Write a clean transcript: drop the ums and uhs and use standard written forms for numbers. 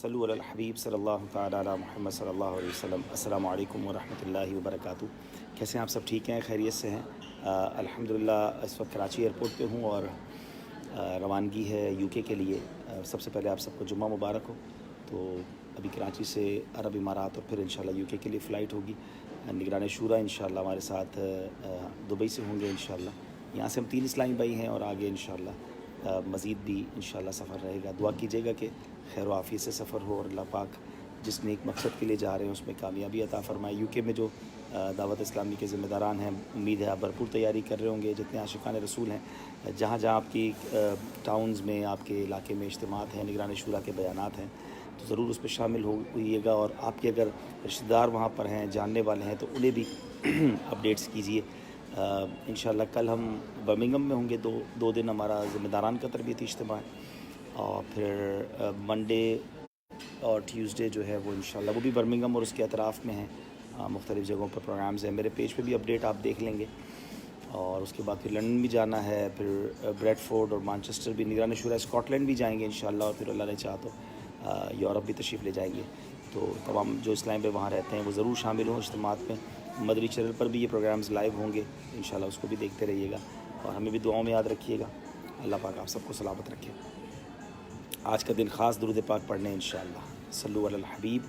صلو علی الحبیب صلی اللہ تعالیٰ علی محمد صلی اللہ علیہ وسلم۔ السلام علیکم ورحمۃ اللہ وبرکاتہ۔ کیسے ہیں آپ سب؟ ٹھیک ہیں؟ خیریت سے ہیں؟ الحمدللہ اس وقت کراچی ایئرپورٹ پہ ہوں اور روانگی ہے یو کے لیے۔ سب سے پہلے آپ سب کو جمعہ مبارک ہو۔ تو ابھی کراچی سے عرب امارات اور پھر انشاءاللہ یو کے لیے فلائٹ ہوگی۔ نگران شورا انشاءاللہ ہمارے ساتھ دبئی سے ہوں گے انشاءاللہ۔ یہاں سے ہم 3 اسلامی بھائی ہیں اور آگے انشاءاللہ مزید بھی انشاءاللہ سفر رہے گا۔ دعا کیجیے گا کہ خیر و عافیت سے سفر ہو اور اللہ پاک جس نیک مقصد کے لیے جا رہے ہیں اس میں کامیابی عطا فرمائے۔ یو کے میں جو دعوت اسلامی کے ذمہ داران ہیں، امید ہے آپ بھرپور تیاری کر رہے ہوں گے۔ جتنے عاشقان رسول ہیں، جہاں جہاں آپ کی ٹاؤنز میں، آپ کے علاقے میں اجتماعات ہیں، نگران شورا کے بیانات ہیں، تو ضرور اس پہ شامل ہوئیے گا۔ اور آپ کے اگر رشتہ دار وہاں پر ہیں، جاننے والے ہیں، تو انہیں بھی اپڈیٹس کیجیے۔ انشاءاللہ کل ہم برمنگھم میں ہوں گے، دو دن ہمارا ذمہ داران کا تربیتی اجتماع ہے، اور پھر منڈے اور ٹیوزڈے جو ہے وہ انشاءاللہ وہ بھی برمنگھم اور اس کے اطراف میں ہیں، مختلف جگہوں پر پروگرامز ہیں۔ میرے پیج پہ بھی اپڈیٹ آپ دیکھ لیں گے۔ اور اس کے بعد پھر لنڈن بھی جانا ہے، پھر بریڈ فورڈ اور مانچسٹر بھی، نگران شورا اسکاٹ لینڈ بھی جائیں گے انشاءاللہ، اور پھر اللہ نے چاہا تو یورپ بھی تشریف لے جائیں گے۔ تو تمام جو اسلام پہ وہاں رہتے ہیں وہ ضرور شامل ہوں اجتماعات میں۔ مدری چینل پر بھی یہ پروگرامز لائیو ہوں گے انشاءاللہ، اس کو بھی دیکھتے رہیے گا اور ہمیں بھی دعاؤں میں یاد رکھیے گا۔ اللہ پاک آپ سب کو سلامت رکھے۔ آج کا دن خاص درود پاک پڑھنے انشاءاللہ۔ صلو علی الحبیب